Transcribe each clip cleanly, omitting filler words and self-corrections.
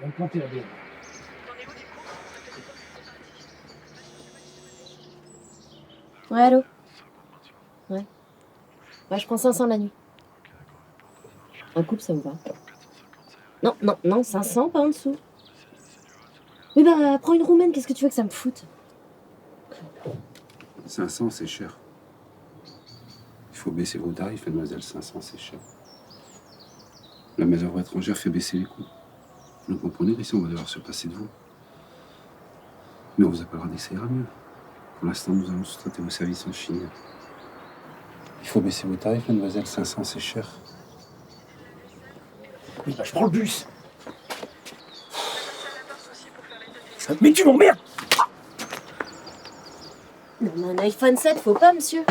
va me planter la bière. Ouais, allô? Ouais. Ouais, je prends 500 la nuit. Un couple, ça me va. Non, non, non, 500, pas en dessous. Oui, bah, prends une roumaine, qu'est-ce que tu veux que ça me foute? 500, c'est cher. Il faut baisser vos tarifs, mademoiselle. 500, c'est cher. La main-d'œuvre étrangère fait baisser les coûts. Vous comprenez qu'ici, on va devoir se passer de vous. Mais on vous appellera dès que ça ira mieux. Pour l'instant, nous allons sous-traiter vos services en Chine. Il faut baisser vos tarifs, mademoiselle. 500, c'est cher. Oui, bah, je prends le bus. Mais tu m'emmerdes! Non, mais un iPhone 7, faut pas, monsieur.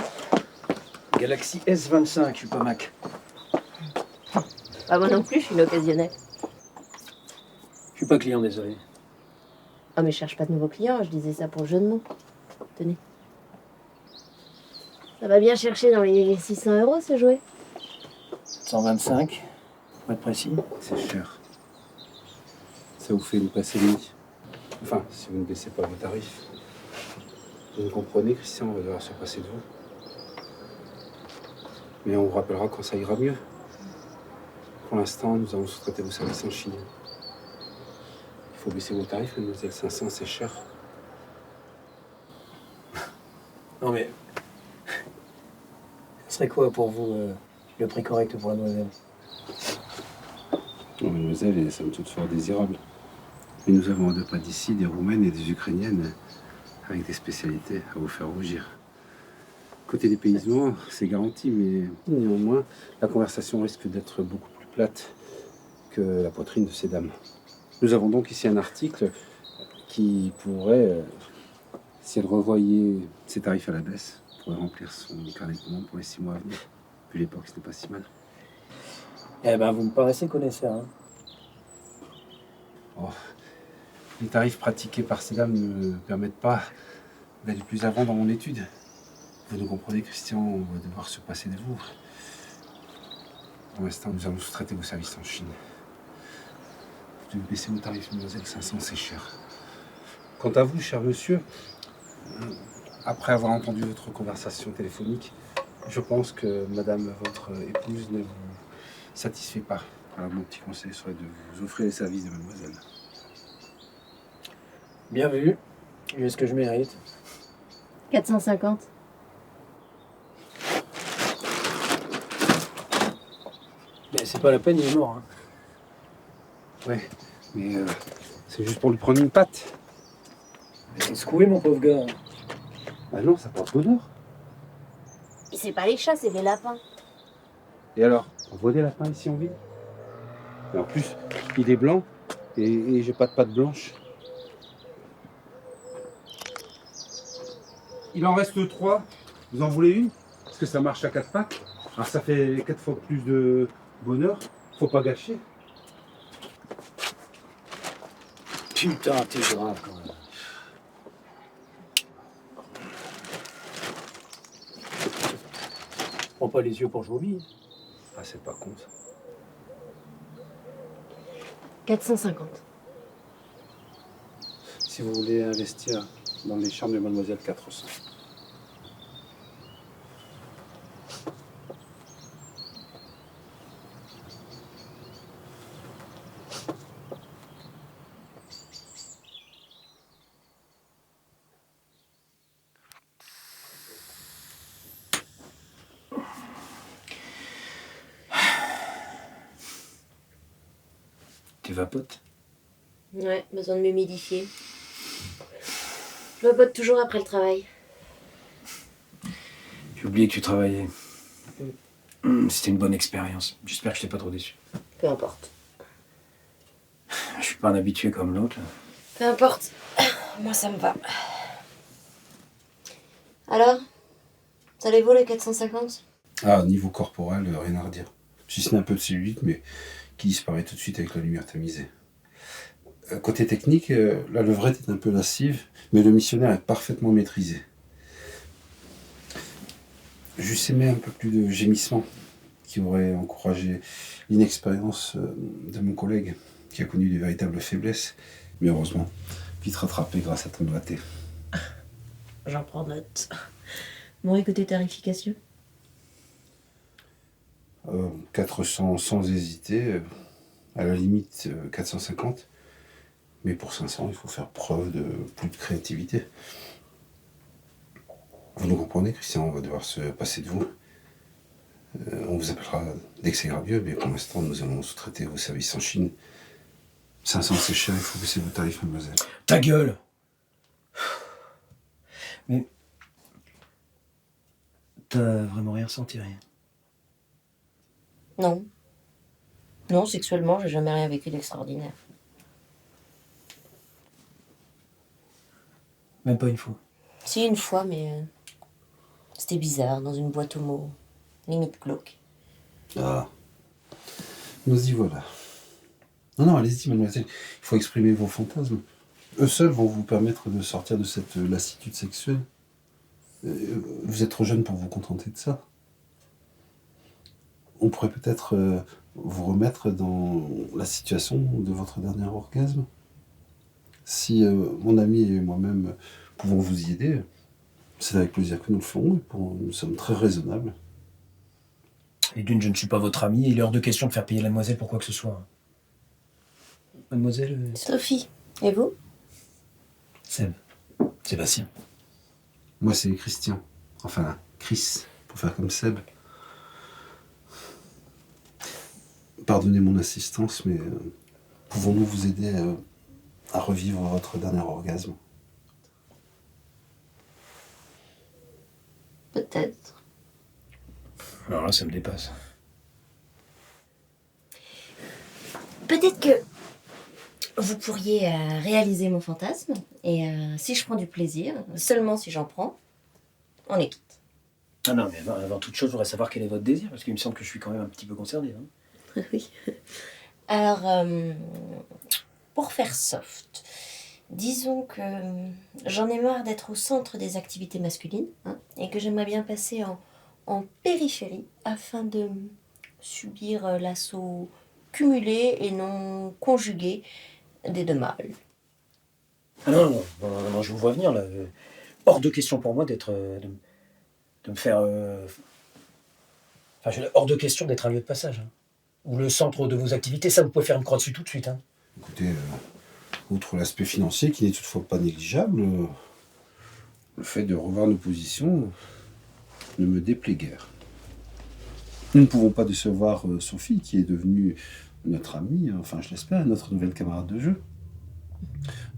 Galaxy S25, je suis pas Mac. Bah, moi non plus, je suis une occasionnelle. Je suis pas client, désolé. Ah, mais je cherche pas de nouveaux clients, je disais ça pour le jeu de mots. Tenez. Ça va bien chercher dans les 600 € ce jouet. 125, pour être précis. C'est cher. Ça vous fait une passer de nuit. Enfin, si vous ne baissez pas vos tarifs. Vous comprenez, Christian, on va devoir se passer de vous. Mais on vous rappellera quand ça ira mieux. Pour l'instant, nous allons sous-traiter vos services en Chine. Il faut baisser vos tarifs, mademoiselle. 500, c'est cher. Non mais... Ce serait quoi pour vous le prix correct pour la demoiselle? Non, mademoiselle est somme toute fort désirable. Mais nous avons à 2 pas d'ici des Roumaines et des Ukrainiennes avec des spécialités à vous faire rougir. Côté dépaysement, c'est garanti, mais néanmoins, la conversation risque d'être beaucoup plus plate que la poitrine de ces dames. Nous avons donc ici un article qui pourrait, si elle revoyait ses tarifs à la baisse, pourrait remplir son carnet de commandes pour les 6 mois à venir. Vu l'époque, ce n'est pas si mal. Eh ben, vous me paraissez connaisseur, hein. Oh, les tarifs pratiqués par ces dames ne me permettent pas d'aller plus avant dans mon étude. Vous nous comprenez, Christian, on va devoir se passer de vous. Pour l'instant, nous allons sous-traiter vos services en Chine. Vous devez baisser vos tarifs, mademoiselle. 500, c'est cher. Quant à vous, cher monsieur, après avoir entendu votre conversation téléphonique, je pense que madame, votre épouse, ne vous satisfait pas. Alors, mon petit conseil serait de vous offrir les services de mademoiselle. Bien vu. J'ai ce que je mérite. 450. Mais c'est pas la peine, il est mort, hein. Ouais, mais c'est juste pour lui prendre une patte. Mais c'est secoué, mon pauvre gars. Bah non, ça porte bonheur. Et c'est pas les chats, c'est les lapins. Et alors, on voit des lapins ici en ville. Et en plus, il est blanc et j'ai pas de patte blanche. Il en reste 3. Vous en voulez une? Parce que ça marche à 4 pattes. Alors ça fait 4 fois plus de bonheur. Faut pas gâcher. Putain, t'es grave, quand même. Prends pas les yeux pour jouer au billes. Ah, c'est pas con ça. 450. Si vous voulez investir dans les chambres de mademoiselle, 400. Tu vapotes? Ouais, besoin de m'humidifier. Je vapote toujours après le travail. J'ai oublié que tu travaillais. C'était une bonne expérience. J'espère que je t'ai pas trop déçu. Peu importe. Je suis pas un habitué comme l'autre. Peu importe. Moi, ça me va. Alors? Ça les vaut les 450? Ah, niveau corporel, rien à redire. Si ce n'est un peu de cellulite, mais qui disparaît tout de suite avec la lumière tamisée. Côté technique, la levrette est un peu lascive, mais le missionnaire est parfaitement maîtrisé. Juste aimé un peu plus de gémissement qui aurait encouragé l'inexpérience de mon collègue. qui a connu de véritables faiblesses, mais heureusement, vite rattrapé grâce à ton doigté. J'en prends note. Bon, et côté tarification? 400 sans hésiter, à la limite 450. Mais pour 500, il faut faire preuve de plus de créativité. Vous nous comprenez, Christian, on va devoir se passer de vous. On vous appellera dès que c'est gravieux, mais pour l'instant, nous allons sous-traiter vos services en Chine. 500, c'est cher, il faut baisser vos tarifs, mademoiselle. Ta gueule! Mais... T'as vraiment rien ressenti, rien? Non. Non, sexuellement, j'ai jamais rien vécu d'extraordinaire. Même pas une fois. Si, une fois, mais c'était bizarre, dans une boîte aux mots, limite glauque. Ah, nous y voilà. Non, allez-y, mademoiselle, il faut exprimer vos fantasmes. Eux seuls vont vous permettre de sortir de cette lassitude sexuelle. Vous êtes trop jeune pour vous contenter de ça. On pourrait peut-être vous remettre dans la situation de votre dernier orgasme. Si mon ami et moi-même pouvons vous y aider, c'est avec plaisir que nous le ferons. Nous sommes très raisonnables. Et d'une, je ne suis pas votre ami, et il est hors de question de faire payer la demoiselle pour quoi que ce soit. Mademoiselle... Sophie, et vous? Seb. Sébastien. Moi, c'est Christian. Enfin, Chris, pour faire comme Seb. Pardonnez mon insistance, mais pouvons-nous vous aider à revivre votre dernier orgasme? Peut-être. Alors là, ça me dépasse. Peut-être que vous pourriez réaliser mon fantasme, et si je prends du plaisir, seulement si j'en prends, on est quitte. Ah non, mais avant toute chose, je voudrais savoir quel est votre désir, parce qu'il me semble que je suis quand même un petit peu concerné. Hein. Oui. Alors, pour faire soft, disons que j'en ai marre d'être au centre des activités masculines, hein, et que j'aimerais bien passer en périphérie afin de subir l'assaut cumulé et non conjugué des deux mâles. Ah non, je vous vois venir, là. Hors de question pour moi d'être... de me faire... Enfin, hors de question d'être un lieu de passage. Hein. Ou le centre de vos activités, ça, vous pouvez faire une croix dessus tout de suite. Hein. Écoutez, outre l'aspect financier qui n'est toutefois pas négligeable, le fait de revoir nos positions ne me déplaît guère. Nous ne pouvons pas décevoir Sophie, qui est devenue notre amie, enfin je l'espère, notre nouvelle camarade de jeu.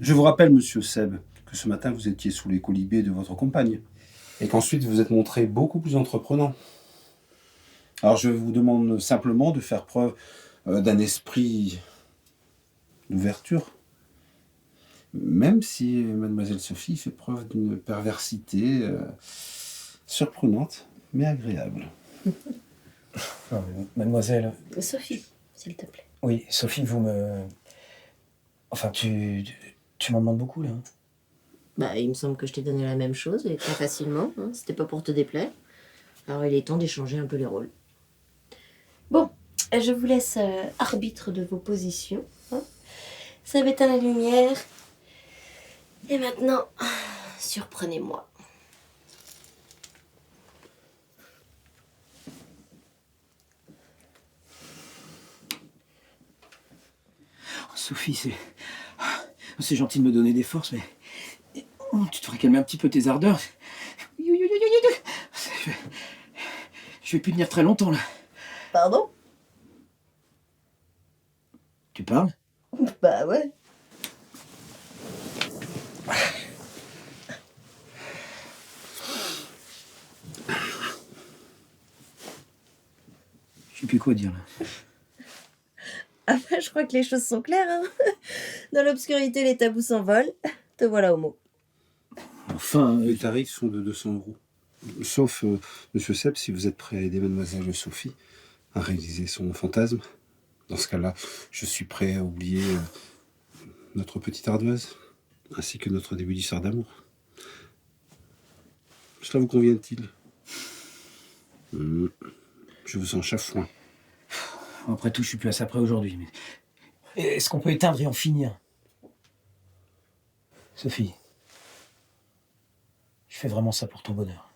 Je vous rappelle, monsieur Seb, que ce matin vous étiez sous les colibés de votre compagne, et qu'ensuite vous êtes montré beaucoup plus entreprenant. Alors je vous demande simplement de faire preuve d'un esprit d'ouverture, même si mademoiselle Sophie fait preuve d'une perversité surprenante, mais agréable. Non, mais mademoiselle... Sophie, s'il te plaît. Oui, Sophie, vous me... Enfin, tu m'en demandes beaucoup, là. Hein. Bah, il me semble que je t'ai donné la même chose, et très facilement, hein, c'était pas pour te déplaire. Alors il est temps d'échanger un peu les rôles. Bon, je vous laisse arbitre de vos positions. Hein. Ça m'éteint la lumière. Et maintenant, surprenez-moi. Sophie, c'est gentil de me donner des forces, mais... Oh, tu devrais calmer un petit peu tes ardeurs. Je vais plus tenir très longtemps, là. Pardon? Tu parles? Bah ouais. Je sais plus quoi dire, là. Ah bah, je crois que les choses sont claires. Hein. Dans l'obscurité, les tabous s'envolent. Te voilà au mot. Enfin... Les tarifs sont de 200 €. Sauf, monsieur Seb, si vous êtes prêt à aider mademoiselle Sophie à réaliser son fantasme. Dans ce cas-là, je suis prêt à oublier notre petite ardoise, ainsi que notre début d'histoire d'amour. Cela vous convient-il? Je vous sens chafouin. Après tout, je suis plus à ça près aujourd'hui, mais... Est-ce qu'on peut éteindre et en finir? Sophie, je fais vraiment ça pour ton bonheur.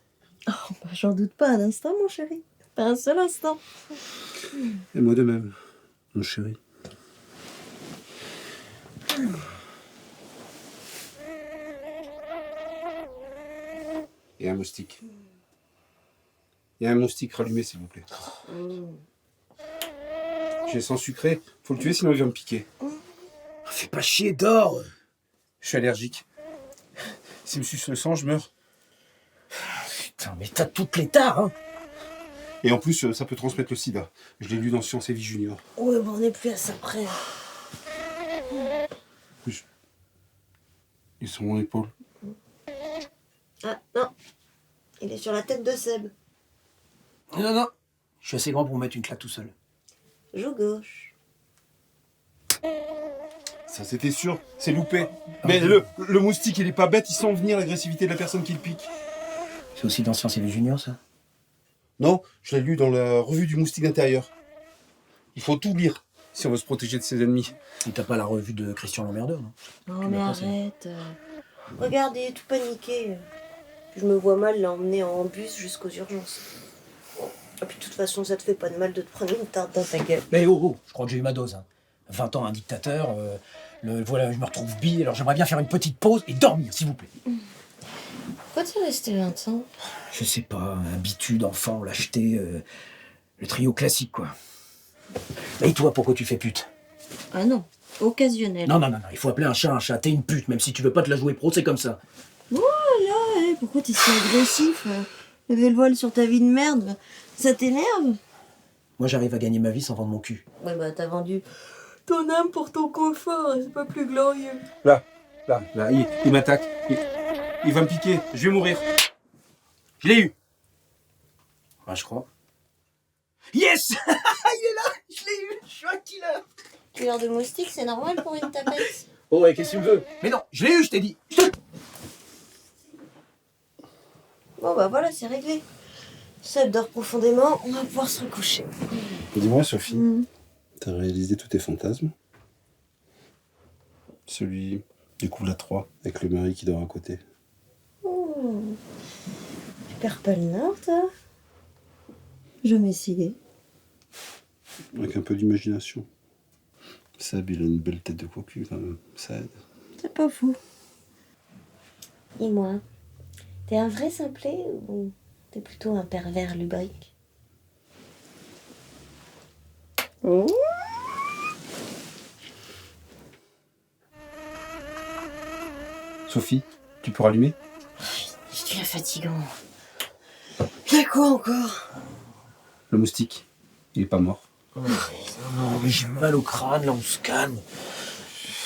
Oh, bah, j'en doute pas un instant, mon chéri. Pas un seul instant. Et moi de même, mon chéri. Et un moustique. Il y a un moustique, rallumé s'il vous plaît. J'ai sans sucré, faut le tuer sinon il vient me piquer. Fais pas chier, dors. Je suis allergique. S'il me suce le sang, je meurs. Putain, mais t'as toutes les tares, hein. Et en plus, ça peut transmettre le sida. Je l'ai lu dans Science et Vie Junior. Ouais, bon, on n'est plus à ça près. Ils sont mon épaule. Ah, non. Il est sur la tête de Seb. Non, non. Je suis assez grand pour mettre une claque tout seul. Joue gauche. Ça c'était sûr, c'est loupé. Mais le moustique, il est pas bête, il sent venir l'agressivité de la personne qui le pique. C'est aussi dans Science et Vie Junior, ça? Non, je l'ai lu dans la revue du moustique intérieur. Il faut tout lire si on veut se protéger de ses ennemis. Et t'as pas la revue de Christian Lamberdeur, non? Non, Tu mais l'as pas, ça. arrête. Regarde, il est tout paniqué. Je me vois mal l'emmener en bus jusqu'aux urgences. Et puis de toute façon, ça te fait pas de mal de te prendre une tarte dans ta gueule. Mais oh, je crois que j'ai eu ma dose. Hein. 20 ans, un dictateur. Voilà, je me retrouve bille, alors j'aimerais bien faire une petite pause et dormir, s'il vous plaît. Pourquoi t'es resté 20 ans? Je sais pas, habitude, enfant, lâcheté, le trio classique, quoi. Et toi, pourquoi tu fais pute? Ah non, occasionnel. Non, il faut appeler un chat, t'es une pute, même si tu veux pas te la jouer pro, c'est comme ça. Voilà, pourquoi t'es si agressif? Lever le voile sur ta vie de merde, ça t'énerve? Moi, j'arrive à gagner ma vie sans vendre mon cul. Ouais, bah t'as vendu ton âme pour ton confort, c'est pas plus glorieux. Là, il m'attaque. Il va me piquer, je vais mourir. Je l'ai eu. Ouais, je crois. Yes. Il est là. Je l'ai eu. Je suis un killer. Tueur de moustique, c'est normal pour une tapette. Oh, ouais, qu'est-ce que tu me veux? Mais non, je l'ai eu, je t'ai dit. Bon bah voilà, c'est réglé. Seb dort profondément, on va pouvoir se recoucher. Dis-moi, Sophie, t'as réalisé tous tes fantasmes? Celui du couple à 3, avec le mari qui dort à côté. Tu perds pas le nord, toi? Je vais m'essayer. Avec un peu d'imagination. Seb, il a une belle tête de cocu, quand même. Ça aide. C'est pas fou. Dis-moi, t'es un vrai simplet ou t'es plutôt un pervers lubrique? Sophie, tu peux rallumer? Je deviens fatigant. Y'a quoi encore? Le moustique, il est pas mort. Non, mais j'ai mal au crâne, là, on se calme.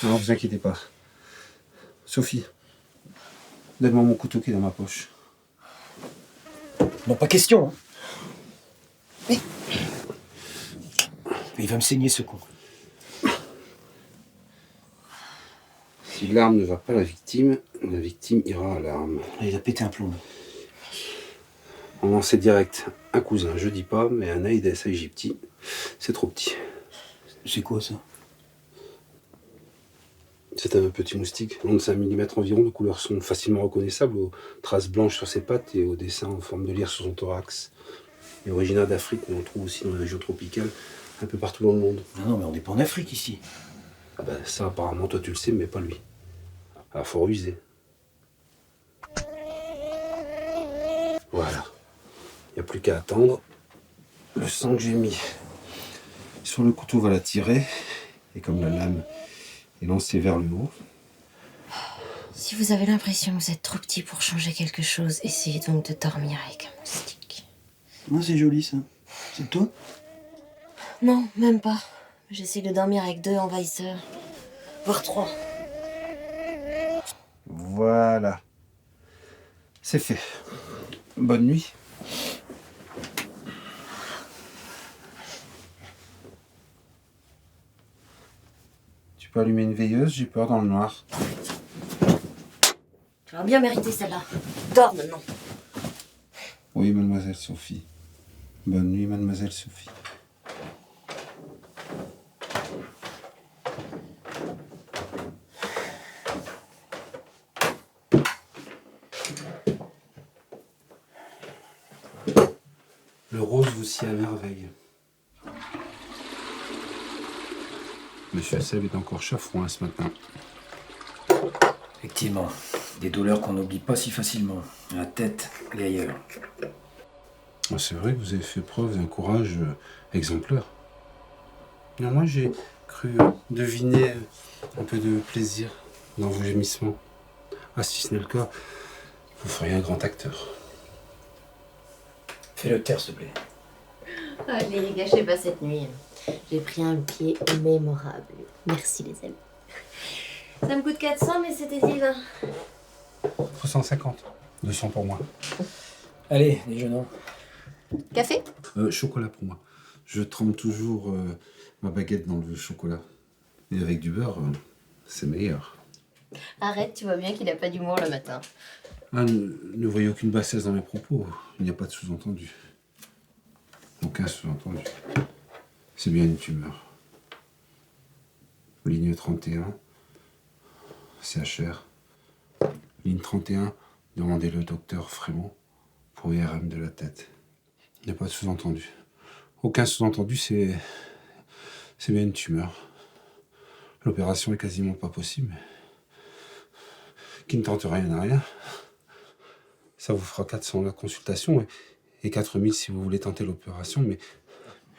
Non, vous inquiétez pas. Sophie, donne-moi mon couteau qui est dans ma poche. Non, pas question, hein. Mais il va me saigner, ce con. Si l'arme ne va pas à la victime ira à l'arme. Il a pété un plomb. On lançait direct un cousin, je dis pas, mais un Aïdes aegypti, c'est trop petit. C'est quoi, ça? C'est un petit moustique, long de 5 mm environ, de couleur sombre, facilement reconnaissable, aux traces blanches sur ses pattes et aux dessins en forme de lyre sur son thorax. Il est originaire d'Afrique, mais on le trouve aussi dans les régions tropicales, un peu partout dans le monde. Non, mais on n'est pas en Afrique, ici. Ah bah ça apparemment toi tu le sais, mais pas lui. Alors faut ruser. Voilà. Il n'y a plus qu'à attendre. Le sang que j'ai mis sur le couteau va la tirer, et comme la lame est lancée vers le haut, Si vous avez l'impression que vous êtes trop petit pour changer quelque chose, essayez donc de dormir avec un moustique. Non, c'est joli, ça. C'est toi? Non, même pas. J'essaie de dormir avec 2 envahisseurs. Voire 3. voilà. C'est fait. Bonne nuit. Tu peux allumer une veilleuse, j'ai peur dans le noir. Tu vas bien mériter celle-là. Dors maintenant. Oui, mademoiselle Sophie. Bonne nuit, mademoiselle Sophie. Le rose vous sied à merveille. Monsieur Seb est encore chafouin ce matin. Effectivement, des douleurs qu'on n'oublie pas si facilement. À la tête et ailleurs. C'est vrai que vous avez fait preuve d'un courage exemplaire. Non, moi, j'ai cru deviner un peu de plaisir dans vos gémissements. Ah, si ce n'est le cas, vous feriez un grand acteur. Fais-le taire, s'il te plaît. Allez, gâchez pas cette nuit. J'ai pris un pied mémorable. Merci les amis. Ça me coûte 400, mais c'était divin. 350. 200 pour moi. Allez, déjeunons. Café? Chocolat pour moi. Je trempe toujours ma baguette dans le chocolat. Et avec du beurre, c'est meilleur. Arrête, tu vois bien qu'il a pas d'humour le matin. Ah, ne voyez aucune bassesse dans mes propos. Il n'y a pas de sous-entendu. Aucun sous-entendu. C'est bien une tumeur. Ligne 31, CHR. Ligne 31, demandez le docteur Frémont pour IRM de la tête. Il n'y a pas de sous-entendu. Aucun sous-entendu, c'est bien une tumeur. L'opération est quasiment pas possible. Qui ne tente rien n'a rien. Ça vous fera 400 la consultation et 4000 si vous voulez tenter l'opération, mais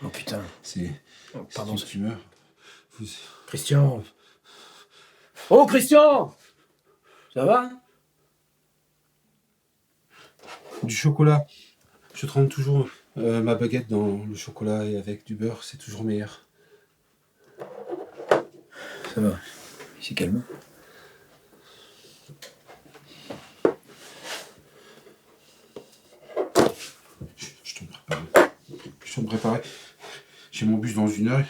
Oh putain. c'est Pardon, une tumeur. Christian. Oh, Christian! Ça va? Du chocolat. Je trempe toujours ma baguette dans le chocolat et avec du beurre, c'est toujours meilleur. Ça va. Il s'est calmé. Je t'en prépare. Je t'en préparer. J'ai mon bus dans 1 heure.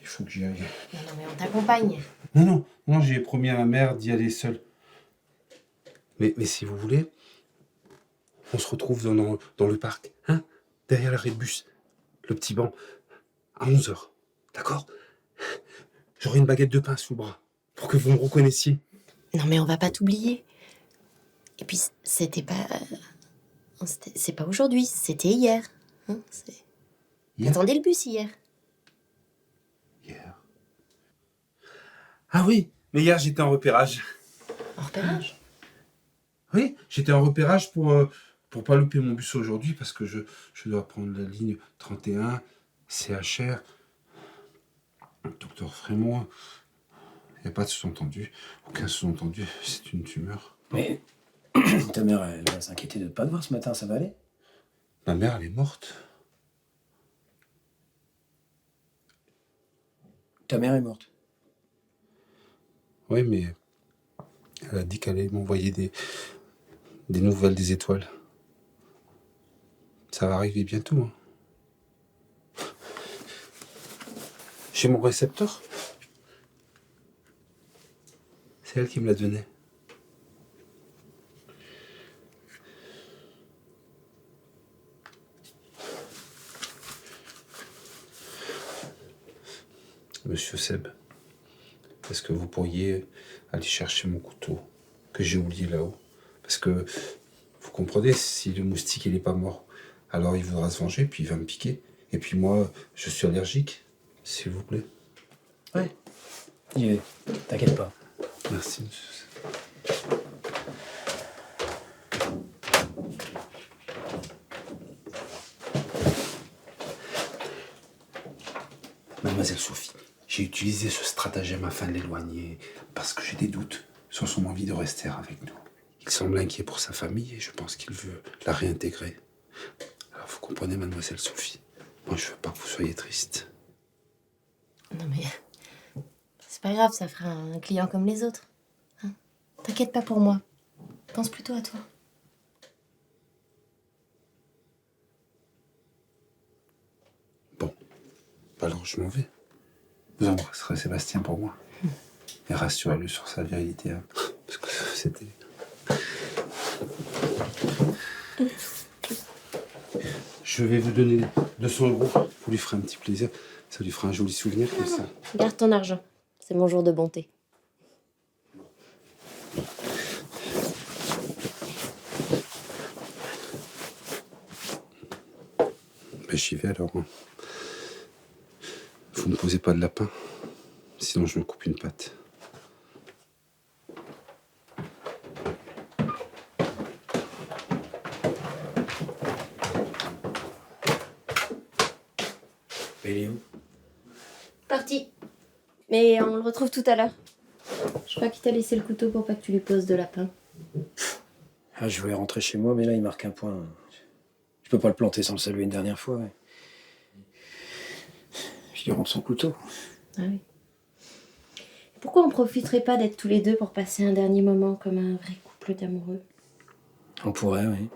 Il faut que j'y aille. Non, mais on t'accompagne. Non, j'ai promis à ma mère d'y aller seule. Mais si vous voulez, on se retrouve dans le parc, hein, derrière l'arrêt de bus, le petit banc, à 11h. D'accord? J'aurai une baguette de pain sous le bras, pour que vous me reconnaissiez. Non, mais on va pas t'oublier. Et puis, c'était pas... C'est pas aujourd'hui, c'était hier. Hein, Hier? T'attendais le bus hier. Hier. Ah oui, mais hier j'étais en repérage. En repérage? Oui, j'étais en repérage pour pas louper mon bus aujourd'hui, parce que je dois prendre la ligne 31, CHR, docteur Frémont. Il n'y a pas de sous-entendu. Aucun sous-entendu, c'est une tumeur. Mais ta mère, elle va s'inquiéter de pas te voir ce matin, ça va aller? Ma mère, elle est morte. Ta mère est morte. Oui, mais elle a dit qu'elle allait m'envoyer des nouvelles des étoiles. Ça va arriver bientôt. Hein. J'ai mon récepteur. C'est elle qui me l'a donné. Monsieur Seb, est-ce que vous pourriez aller chercher mon couteau que j'ai oublié là-haut? Parce que, vous comprenez, si le moustique il n'est pas mort, alors il voudra se venger, puis il va me piquer. Et puis moi, je suis allergique, s'il vous plaît. Ouais. J'y vais. T'inquiète pas. Merci, monsieur Seb. Mademoiselle Sophie, j'ai utilisé ce stratagème afin de l'éloigner parce que j'ai des doutes sur son envie de rester avec nous. Il semble inquiet pour sa famille et je pense qu'il veut la réintégrer. Alors vous comprenez, mademoiselle Sophie, moi je veux pas que vous soyez triste. Non, mais... C'est pas grave, ça fera un client comme les autres. Hein, t'inquiète pas pour moi. Pense plutôt à toi. Bon, alors je m'en vais. Vous embrasserez Sébastien pour moi. Et rassurez-le sur sa virilité. Hein, parce que c'était... Je vais vous donner 200 €. Vous lui ferez un petit plaisir. Ça lui fera un joli souvenir comme ça. Garde ton argent. C'est mon jour de bonté. J'y vais alors. Hein. Vous me posez pas de lapin, sinon je me coupe une patte. Il est où? Parti. Mais on le retrouve tout à l'heure. Je crois qu'il t'a laissé le couteau pour pas que tu lui poses de lapin. Ah, je voulais rentrer chez moi, mais là, il marque un point. Je peux pas le planter sans le saluer une dernière fois. Ouais. Je lui rends son couteau. Ah oui. Pourquoi on profiterait pas d'être tous les deux pour passer un dernier moment comme un vrai couple d'amoureux? On pourrait, oui.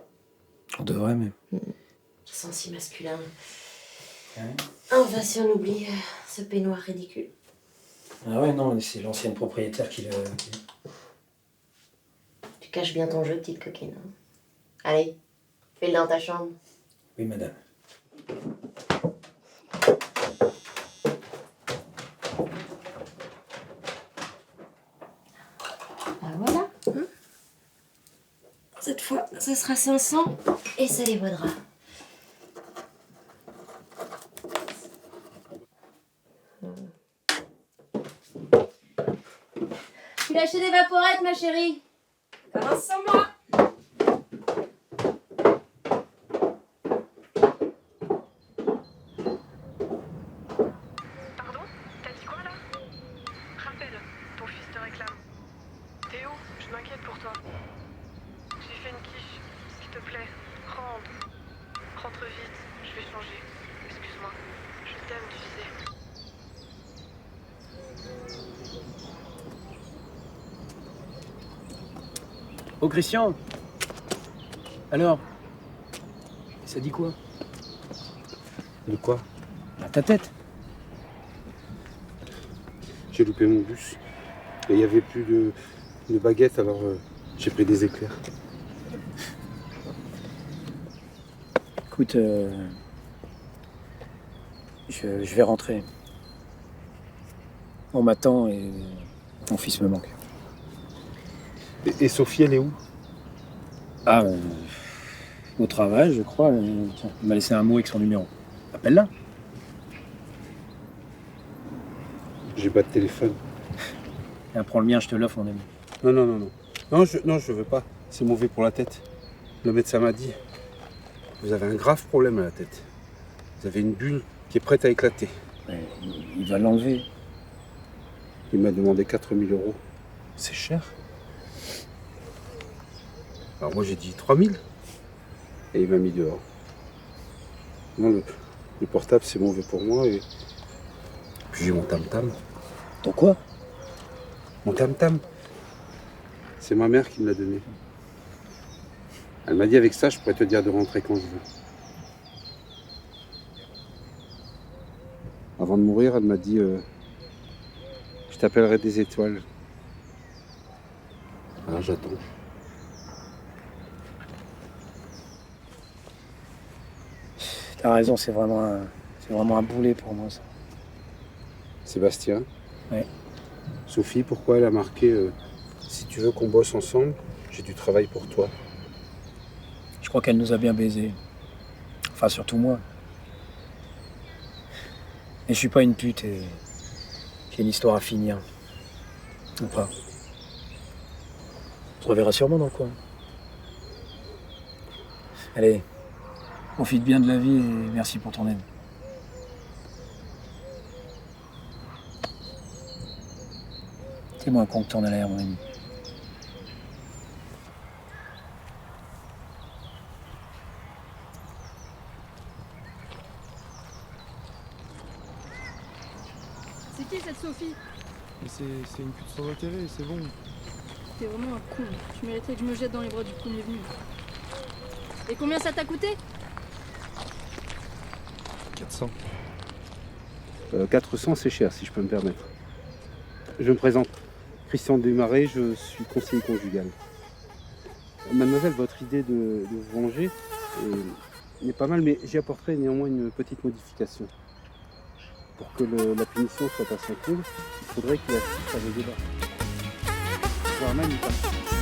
On devrait, même. Je sens si masculin. Ouais. Enfin, si on oublie ce peignoir ridicule. Ah ouais, non, c'est l'ancienne propriétaire qui le... Tu caches bien ton jeu, petite coquine. Hein. Allez, fais-le dans ta chambre. Oui, madame. Ah voilà. Hein, cette fois, ce sera 500 et ça les vaudra. Tu l'as acheté des vaporettes, ma chérie? Commence sans moi. Pardon? T'as dit quoi là? Rappelle, ton fils te réclame. Théo, je m'inquiète pour toi. J'ai fait une quiche, s'il te plaît, rentre. Rentre vite, je vais changer. Excuse-moi, je t'aime, tu sais. Oh, Christian! Alors? Ça dit quoi? De quoi? À ta tête. J'ai loupé mon bus. Et il n'y avait plus de baguettes, alors j'ai pris des éclairs. Écoute, je vais rentrer. On m'attend et mon fils me manque. Et Sophie, elle est où? Ah, au travail, je crois. Tiens, il m'a laissé un mot avec son numéro. Appelle-la. J'ai pas de téléphone. Tiens, prends le mien, je te l'offre, mon ami. Non, non, non, non. Non, je veux pas. C'est mauvais pour la tête. Le médecin m'a dit, vous avez un grave problème à la tête. Vous avez une bulle qui est prête à éclater. Ouais, il va l'enlever. Il m'a demandé 4 000 €. C'est cher. Alors moi j'ai dit 3 000. Et il m'a mis dehors. Non, le portable c'est mauvais pour moi. Et puis j'ai mon tam-tam. Ton quoi? Mon tam-tam. C'est ma mère qui me l'a donné. Elle m'a dit avec ça je pourrais te dire de rentrer quand je veux. Avant de mourir, elle m'a dit je t'appellerai des étoiles. Alors j'attends. T'as raison, c'est vraiment un boulet pour moi, ça. Sébastien. Ouais. Sophie, pourquoi elle a marqué si tu veux qu'on bosse ensemble, j'ai du travail pour toi. Je crois qu'elle nous a bien baisés. Enfin, surtout moi. Et je suis pas une pute et j'ai une histoire à finir. Ou pas. On se reverra sûrement dans le coin. Allez, profite bien de la vie et merci pour ton aide. C'est moi con que t'en as l'air, mon ami. C'est qui cette Sophie? Mais c'est une pute sur la télé, c'est bon. T'es vraiment un con. Tu mériterais que je me jette dans les bras du premier venu. Et combien ça t'a coûté? 400. 400 c'est cher si je peux me permettre. Je me présente. Christian Desmarais, je suis conseiller conjugal. Mademoiselle, votre idée de vous venger n'est pas mal, mais j'y apporterai néanmoins une petite modification. Pour que la punition soit à son comble, il faudrait qu'il assiste à des débats. Voire même une partie.